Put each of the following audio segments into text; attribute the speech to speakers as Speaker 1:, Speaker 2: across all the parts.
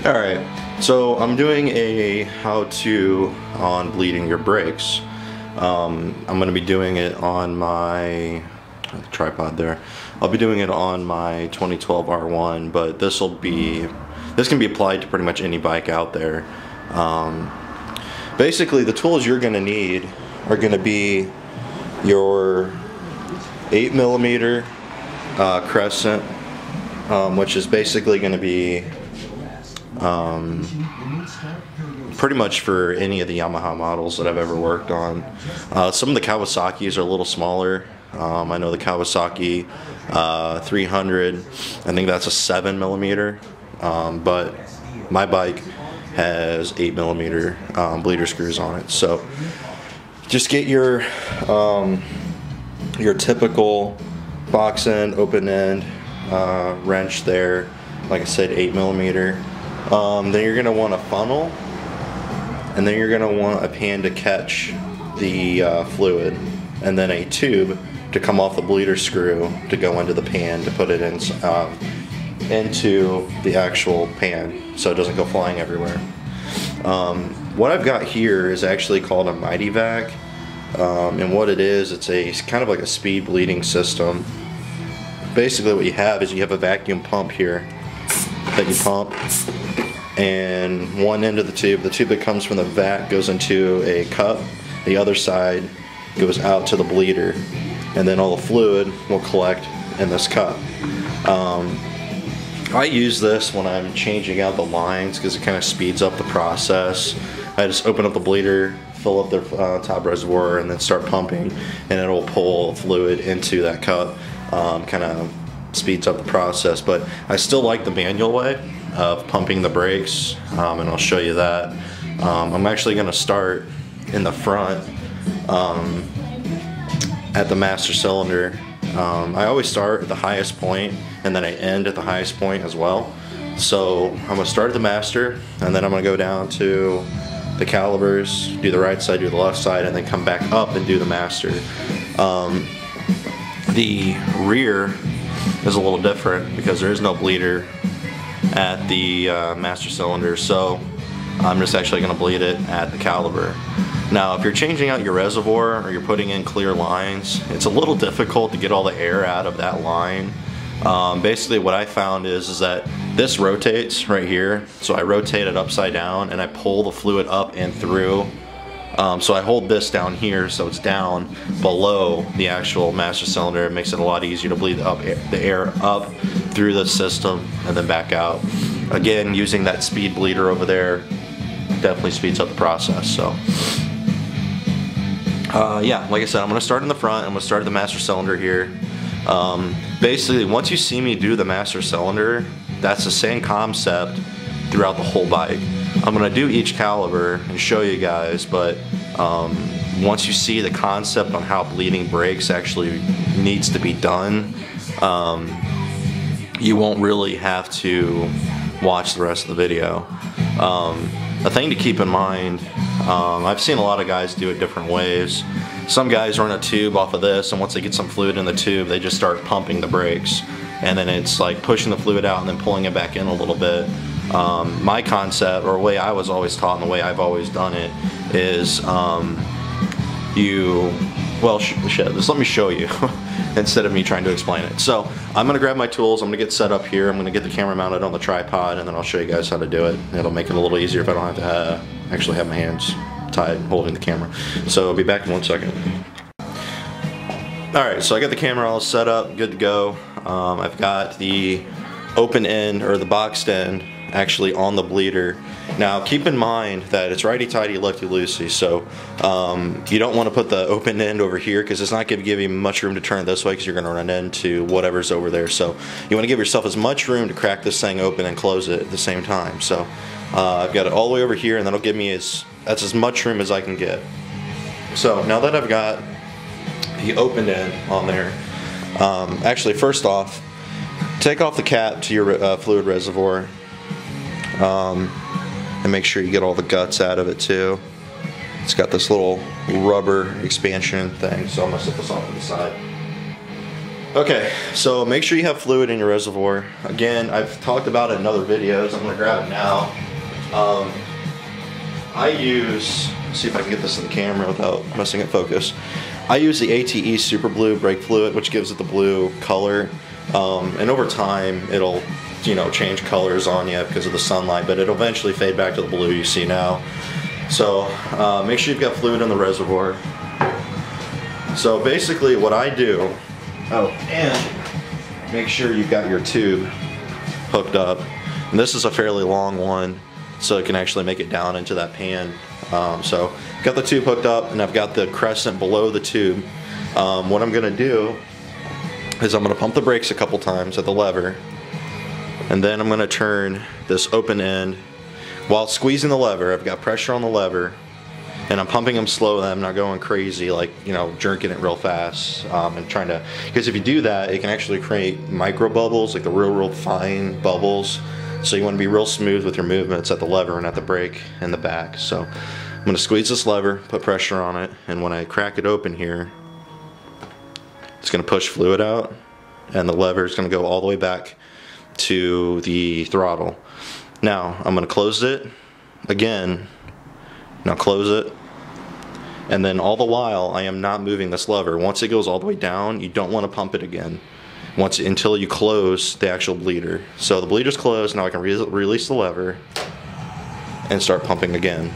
Speaker 1: Alright, so I'm doing a how-to on bleeding your brakes. I'm going to be doing it on my tripod there. I'll be doing it on my 2012 R1, but this can be applied to pretty much any bike out there. Basically, the tools you're going to need are going to be your 8mm crescent, which is basically going to be pretty much for any of the Yamaha models that I've ever worked on. Some of the Kawasaki's are a little smaller. I know the Kawasaki 300, I think that's a 7mm, but my bike has 8mm bleeder screws on it. So just get your typical box end, open end wrench there. Like I said, 8mm. Then you're going to want a funnel, and then you're going to want a pan to catch the fluid, and then a tube to come off the bleeder screw to go into the pan to put it in, into the actual pan so it doesn't go flying everywhere. What I've got here is actually called a Mighty Vac, and what it is, it's kind of like a speed bleeding system. Basically what you have is you have a vacuum pump here that you pump, and one end of the tube that comes from the vat goes into a cup, the other side goes out to the bleeder, and then all the fluid will collect in this cup. I use this when I'm changing out the lines because it kind of speeds up the process. I just open up the bleeder, fill up the top reservoir, and then start pumping, and it'll pull fluid into that cup. Kind of speeds up the process, but I still like the manual way of pumping the brakes, and I'll show you that. I'm actually going to start in the front at the master cylinder. I always start at the highest point and then I end at the highest point as well. So I'm going to start at the master, and then I'm going to go down to the calibers, do the right side, do the left side, and then come back up and do the master. The rear is a little different because there is no bleeder at the master cylinder, so I'm just actually going to bleed it at the caliber. Now if you're changing out your reservoir or you're putting in clear lines, it's a little difficult to get all the air out of that line. Basically what I found is that this rotates right here, so I rotate it upside down and I pull the fluid up and through. So I hold this down here so it's down below the actual master cylinder. It makes it a lot easier to bleed the air up through the system and then back out. Again, using that speed bleeder over there definitely speeds up the process. So yeah, like I said, I'm going to start in the front. I'm going to start at the master cylinder here. Basically, once you see me do the master cylinder, that's the same concept throughout the whole bike. I'm going to do each caliber and show you guys, but once you see the concept on how bleeding brakes actually needs to be done, you won't really have to watch the rest of the video. A thing to keep in mind, I've seen a lot of guys do it different ways. Some guys run a tube off of this, and once they get some fluid in the tube, they just start pumping the brakes, and then it's like pushing the fluid out and then pulling it back in a little bit. My concept, or the way I was always taught and the way I've always done it, is just let me show you instead of me trying to explain it. So I'm going to grab my tools, I'm going to get set up here, I'm going to get the camera mounted on the tripod, and then I'll show you guys how to do it. It'll make it a little easier if I don't have to actually have my hands tied holding the camera. So I'll be back in 1 second. Alright, so I got the camera all set up, good to go. I've got the open end, or the boxed end, actually on the bleeder. Now keep in mind that it's righty-tighty, lefty-loosey, so you don't want to put the open end over here because it's not going to give you much room to turn it this way because you're going to run into whatever's over there. So you want to give yourself as much room to crack this thing open and close it at the same time. So I've got it all the way over here, and that'll give me that's as much room as I can get. So now that I've got the open end on there, actually first off, take off the cap to your fluid reservoir, and make sure you get all the guts out of it too. It's got this little rubber expansion thing, so I'm going to set this off to the side. Okay, so make sure you have fluid in your reservoir. Again, I've talked about it in other videos. I'm gonna grab it now. I use, see if I can get this in the camera without messing up focus. I use the ATV Super Blue brake fluid, which gives it the blue color. And over time, it'll, you know, change colors on you because of the sunlight, but it'll eventually fade back to the blue you see now. So make sure you've got fluid in the reservoir. So basically what I do, oh, and make sure you've got your tube hooked up. And this is a fairly long one, so it can actually make it down into that pan. So got the tube hooked up, and I've got the crescent below the tube. What I'm gonna do is I'm gonna pump the brakes a couple times at the lever, and then I'm gonna turn this open end. While squeezing the lever, I've got pressure on the lever, and I'm pumping them slowly. I'm not going crazy, like, you know, jerking it real fast, and trying to, because if you do that, it can actually create micro bubbles, like the real fine bubbles. So you want to be real smooth with your movements at the lever and at the brake and the back. So I'm going to squeeze this lever, put pressure on it, and when I crack it open here, it's going to push fluid out, and the lever is going to go all the way back to the throttle. Now I'm going to close it again. Now close it, and then all the while I am not moving this lever. Once it goes all the way down, you don't want to pump it again until you close the actual bleeder. So the bleeder's closed. Now I can release the lever and start pumping again.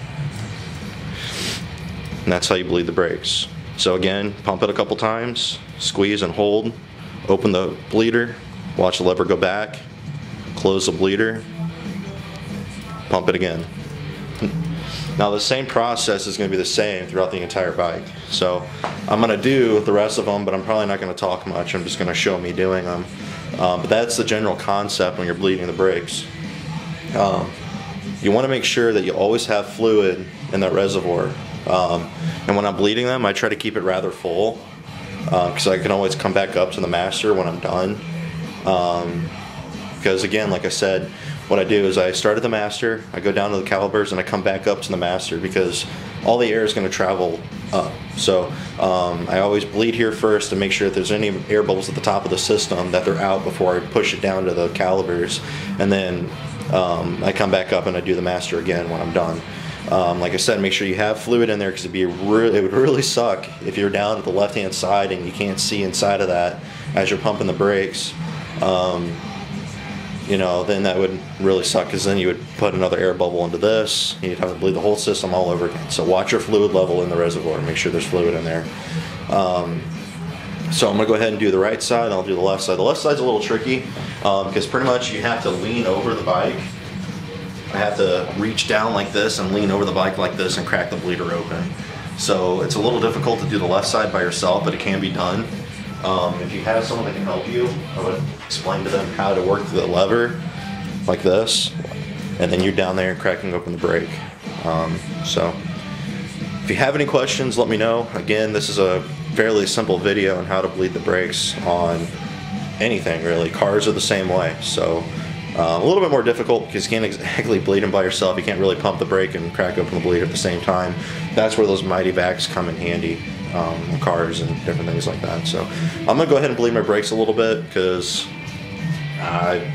Speaker 1: And that's how you bleed the brakes. So again, pump it a couple times, squeeze and hold, open the bleeder, watch the lever go back, close the bleeder, pump it again. Now the same process is going to be the same throughout the entire bike. So I'm going to do the rest of them, but I'm probably not going to talk much. I'm just going to show me doing them. But that's the general concept when you're bleeding the brakes. You want to make sure that you always have fluid in that reservoir. And when I'm bleeding them, I try to keep it rather full, because I can always come back up to the master when I'm done. Because again, like I said, what I do is I start at the master, I go down to the calipers, and I come back up to the master, because all the air is going to travel up. So I always bleed here first to make sure if there's any air bubbles at the top of the system that they're out before I push it down to the calipers, and then I come back up and I do the master again when I'm done. Like I said, make sure you have fluid in there, because it would really suck if you're down at the left hand side and you can't see inside of that as you're pumping the brakes. You know, then that would really suck, because then you would put another air bubble into this, and you'd have to bleed the whole system all over again. So watch your fluid level in the reservoir, make sure there's fluid in there. So I'm going to go ahead and do the right side, and I'll do the left side. The left side's a little tricky, because pretty much you have to lean over the bike. I have to reach down like this and lean over the bike like this and crack the bleeder open. So it's a little difficult to do the left side by yourself, but it can be done. If you have someone that can help you, I would explain to them how to work the lever like this, and then you're down there cracking open the brake. So if you have any questions, let me know. Again, this is a fairly simple video on how to bleed the brakes on anything really. Cars are the same way. So a little bit more difficult, because you can't exactly bleed them by yourself. You can't really pump the brake and crack open the bleeder at the same time. That's where those mighty vacs come in handy. Cars and different things like that. So I'm gonna go ahead and bleed my brakes a little bit, because I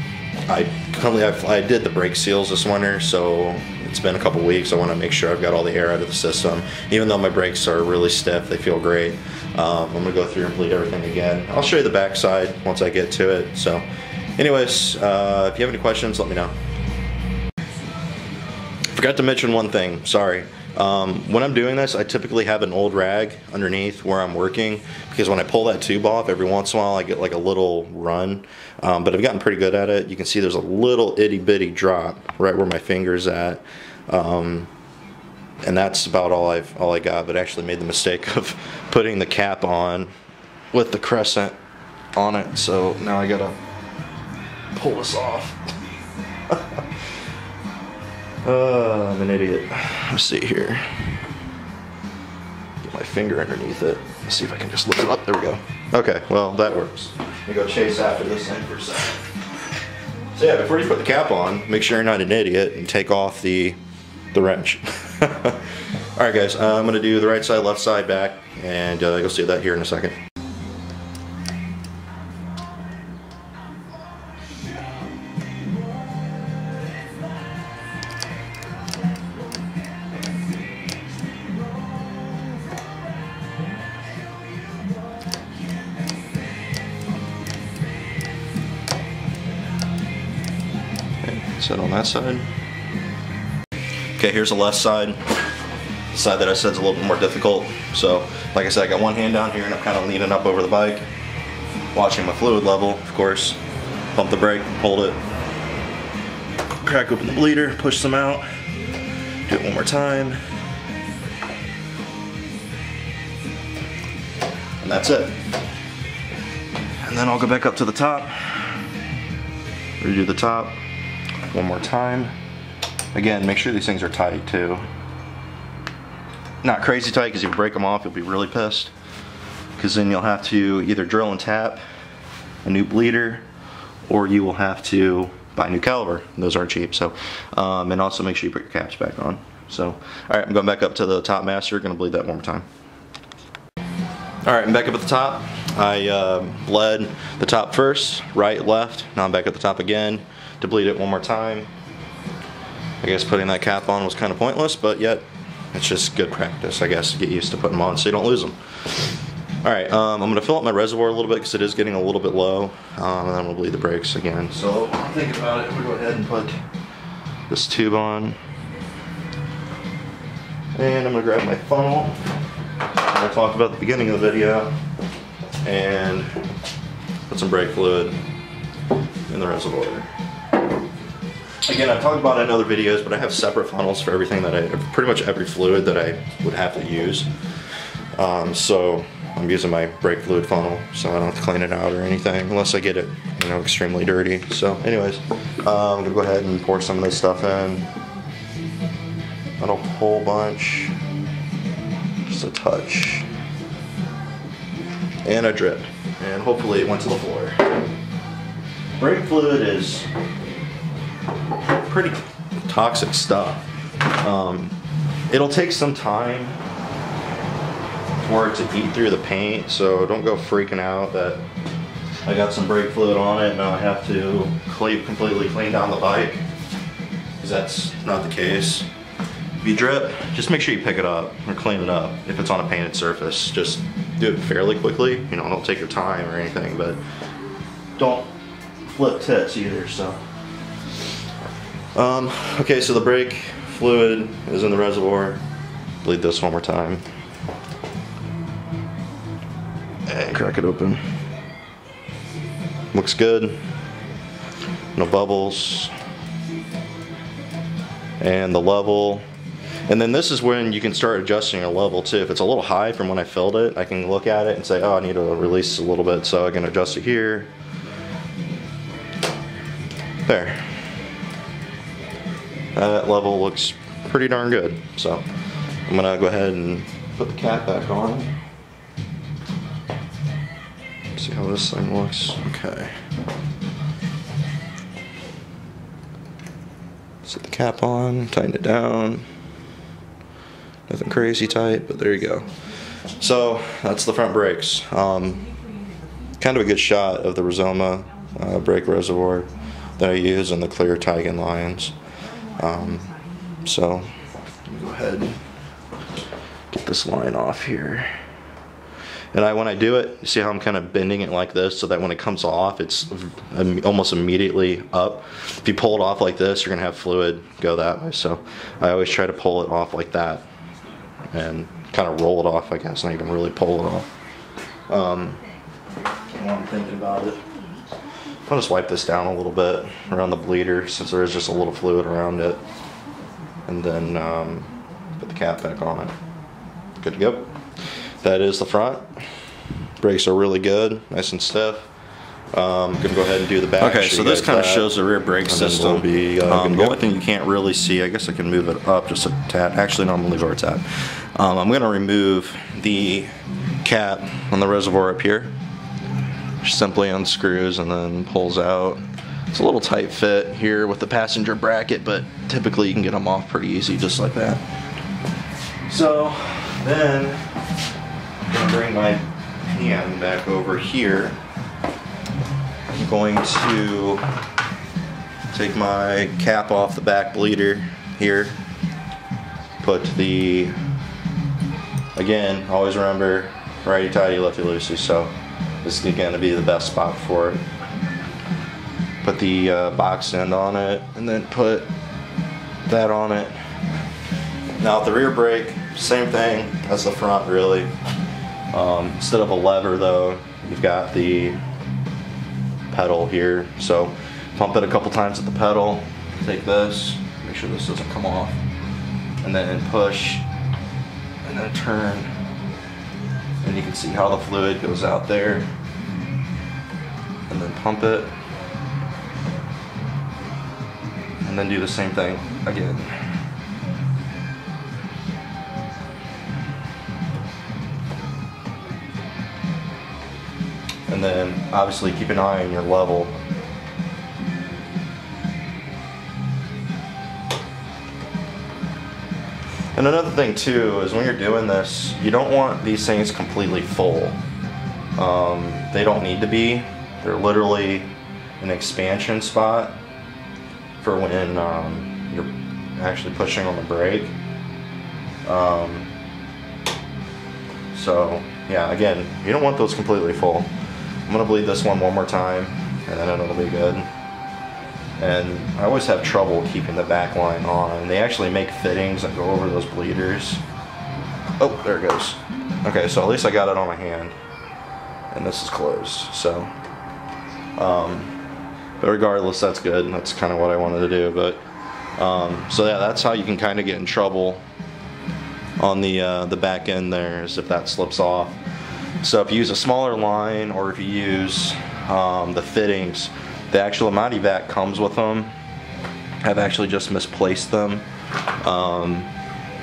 Speaker 1: did the brake seals this winter, so it's been a couple weeks. I want to make sure I've got all the air out of the system. Even though my brakes are really stiff, they feel great. I'm gonna go through and bleed everything again. I'll show you the back side once I get to it. So anyways, if you have any questions, let me know. Forgot to mention one thing, sorry. When I'm doing this, I typically have an old rag underneath where I'm working, because when I pull that tube off, every once in a while I get like a little run, but I've gotten pretty good at it. You can see there's a little itty bitty drop right where my finger's at, and that's about all I got. But I actually made the mistake of putting the cap on with the crescent on it, so now I gotta pull this off. I'm an idiot. Let's see here. Get my finger underneath it. Let's see if I can just lift it up. There we go. Okay, well, that works. Let me go chase after this thing for a second. So yeah, before you put the cap on, make sure you're not an idiot and take off the wrench. Alright guys, I'm going to do the right side, left side, back, and you'll see that here in a second. Set on that side. Okay, here's the left side. The side that I said is a little bit more difficult. So, like I said, I got one hand down here and I'm kind of leaning up over the bike, watching my fluid level, of course. Pump the brake, hold it, crack open the bleeder, push some out, do it one more time. And that's it. And then I'll go back up to the top, redo the top one more time. Again, make sure these things are tight too. Not crazy tight, because if you break them off, you'll be really pissed. Because then you'll have to either drill and tap a new bleeder, or you will have to buy a new caliper. Those aren't cheap. So, and also make sure you put your caps back on. So, all right, I'm going back up to the top master. Going to bleed that one more time. All right, I'm back up at the top. I bled the top first, right, left. Now I'm back at the top again to bleed it one more time. I guess putting that cap on was kind of pointless, but yet it's just good practice, I guess, to get used to putting them on so you don't lose them. Alright, I'm going to fill up my reservoir a little bit because it is getting a little bit low, and then I'm going to bleed the brakes again. So, thinking about it, I'm going to go ahead and put this tube on. And I'm going to grab my funnel that I talked about at the beginning of the video, and put some brake fluid in the reservoir. Again, I've talked about it in other videos, but I have separate funnels for everything that pretty much every fluid that I would have to use. So I'm using my brake fluid funnel, so I don't have to clean it out or anything, unless I get it, you know, extremely dirty. So anyways, I'm gonna go ahead and pour some of this stuff in. Not a whole bunch, just a touch. And a drip, and hopefully it went to the floor. Brake fluid is pretty toxic stuff. It'll take some time for it to eat through the paint, so don't go freaking out that I got some brake fluid on it and I have to completely clean down the bike, because that's not the case. If you drip, just make sure you pick it up or clean it up. If it's on a painted surface, just do it fairly quickly. You know, don't take your time or anything, but don't flip tits either. So okay, so the brake fluid is in the reservoir. Bleed this one more time. And crack it open. Looks good. No bubbles. And the level. And then this is when you can start adjusting your level too. If it's a little high from when I filled it, I can look at it and say, oh, I need to release a little bit, so I can adjust it here. There. That level looks pretty darn good. So I'm gonna go ahead and put the cap back on. See how this thing looks. Okay. Set the cap on, tighten it down. Nothing crazy tight, but there you go. So that's the front brakes. Kind of a good shot of the Rizoma brake reservoir that I use and the clear Tigan lines. So let me go ahead and get this line off here. And when I do it, you see how I'm kind of bending it like this so that when it comes off, it's almost immediately up. If you pull it off like this, you're gonna have fluid go that way. So I always try to pull it off like that and kind of roll it off, I guess, not even really pull it off. While I'm thinking about it, I'll just wipe this down a little bit around the bleeder since there is just a little fluid around it. And then put the cap back on it. Good to go. That is the front. Brakes are really good, nice and stiff. I'm gonna go ahead and do the back. Okay, so this kind of shows the rear brake system. The only thing you can't really see, I guess I can move it up just a tad. Actually, no, I'm gonna leave where it's at. I'm gonna remove the cap on the reservoir up here. Which simply unscrews and then pulls out. It's a little tight fit here with the passenger bracket, but typically you can get them off pretty easy just like that. So then I'm gonna bring my hand back over here. I'm going to take my cap off the back bleeder here. Put the, again, always remember, righty tighty, lefty loosey, so this is going to be the best spot for it. put the box end on it, and then put that on it. Now with the rear brake, same thing as the front really. Instead of a lever though, you've got the pedal here. So pump it a couple times at the pedal, take this, make sure this doesn't come off, and then push, and then turn, and you can see how the fluid goes out there, and then pump it, and then do the same thing again. And then obviously keep an eye on your level. And another thing too is when you're doing this, you don't want these things completely full. They don't need to be. They're literally an expansion spot for when you're actually pushing on the brake. So yeah, again, you don't want those completely full. I'm gonna bleed this one more time, and then it'll be good. And I always have trouble keeping the back line on. They actually make fittings that go over those bleeders. Oh, there it goes. Okay, so at least I got it on my hand, and this is closed. So, but regardless, that's good. That's kind of what I wanted to do. But so yeah, that's how you can kind of get in trouble on the back end there, is if that slips off. So if you use a smaller line, or if you use the fittings, the actual Amati vac comes with them. I've actually just misplaced them,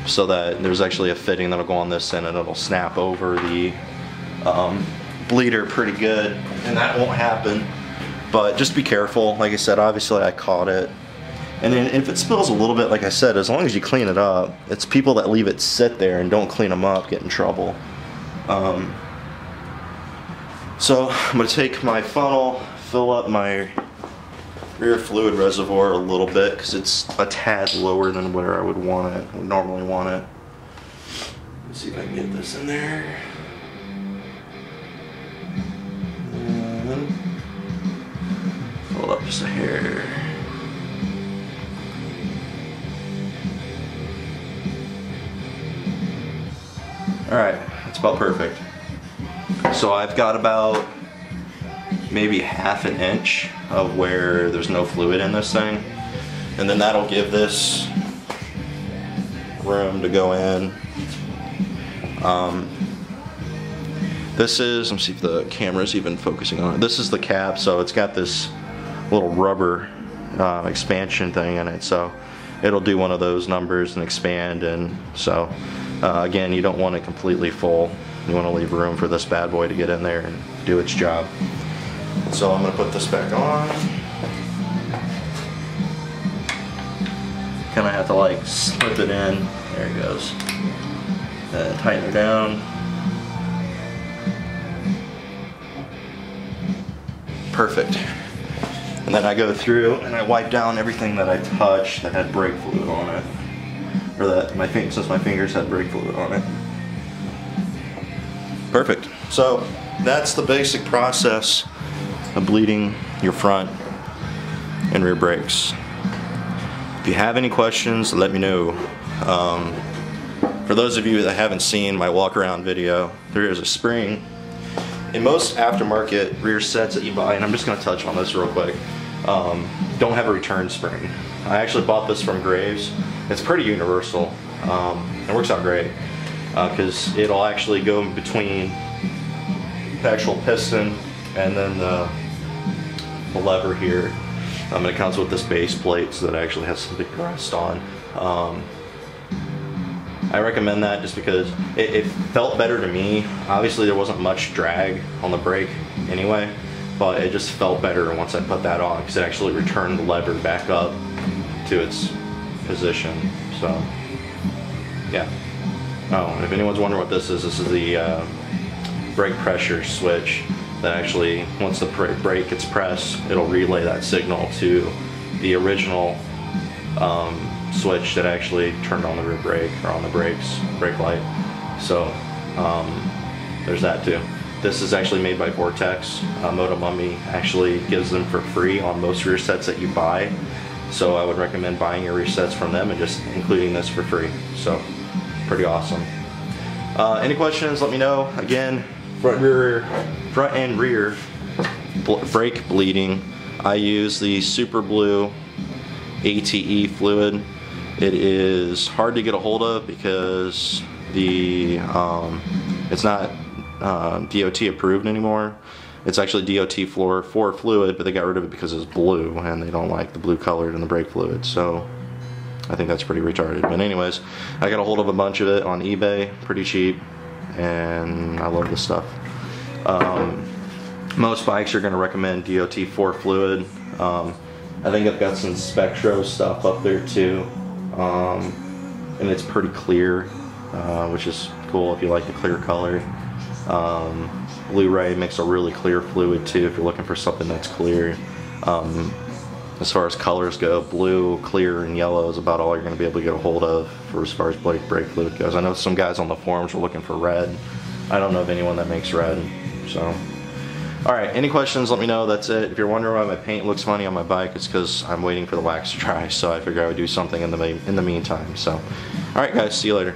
Speaker 1: so that there's actually a fitting that'll go on this end and it'll snap over the bleeder pretty good, and that won't happen. But just be careful. Like I said, obviously I caught it. And then if it spills a little bit, like I said, as long as you clean it up, it's people that leave it sit there and don't clean them up get in trouble. So I'm going to take my funnel, fill up my rear fluid reservoir a little bit because it's a tad lower than where I would want it, would normally want it. Let's see if I can get this in there. And fill it up just a hair. Alright, that's about perfect. So I've got about maybe ½ an inch of where there's no fluid in this thing, and then that'll give this room to go in. This is, let's see if the camera's even focusing on it. This is the cap, so it's got this little rubber expansion thing in it, so it'll do one of those numbers and expand. And so again, you don't want it completely full. You want to leave room for this bad boy to get in there and do its job. So I'm going to put this back on. Kind of have to like slip it in. There it goes. And tighten it down. Perfect. And then I go through and I wipe down everything that I touched that had brake fluid on it. Or that since my fingers had brake fluid on it. Perfect. So that's the basic process of bleeding your front and rear brakes. If you have any questions, let me know. For those of you that haven't seen my walk around video, there is a spring in most aftermarket rear sets that you buy, and I'm just going to touch on this real quick. Don't have a return spring. I actually bought this from Graves. It's pretty universal. It works out great because it'll actually go in between the actual piston and then the lever here. And it comes with this base plate so that it actually has something to rest on. I recommend that just because it felt better to me. Obviously there wasn't much drag on the brake anyway, but it just felt better once I put that on because it actually returned the lever back up to its position. So yeah. Oh, and if anyone's wondering what this is the brake pressure switch that actually, once the brake gets pressed, it'll relay that signal to the original switch that actually turned on the rear brake, or on the brake light. So there's that too. This is actually made by Vortex. Moto Mummy actually gives them for free on most rear sets that you buy. So I would recommend buying your rear sets from them and just including this for free. So pretty awesome. Any questions, let me know. Again, front and rear brake bleeding. I use the Super Blue ATE fluid. It is hard to get a hold of because it's not DOT approved anymore. It's actually DOT for fluid, but they got rid of it because it's blue and they don't like the blue colored in the brake fluid. So I think that's pretty retarded. But anyways, I got a hold of a bunch of it on eBay, pretty cheap, and I love this stuff. Most bikes are going to recommend DOT 4 fluid. I think I've got some Spectro stuff up there too, and it's pretty clear, which is cool if you like the clear color. Blu-ray makes a really clear fluid too if you're looking for something that's clear. As far as colors go, blue, clear, and yellow is about all you're going to be able to get a hold of for as far as brake fluid goes. I know some guys on the forums were looking for red. I don't know of anyone that makes red. So, alright, any questions, let me know. That's it. If you're wondering why my paint looks funny on my bike, it's because I'm waiting for the wax to dry, so I figured I would do something in the meantime. So, alright guys, see you later.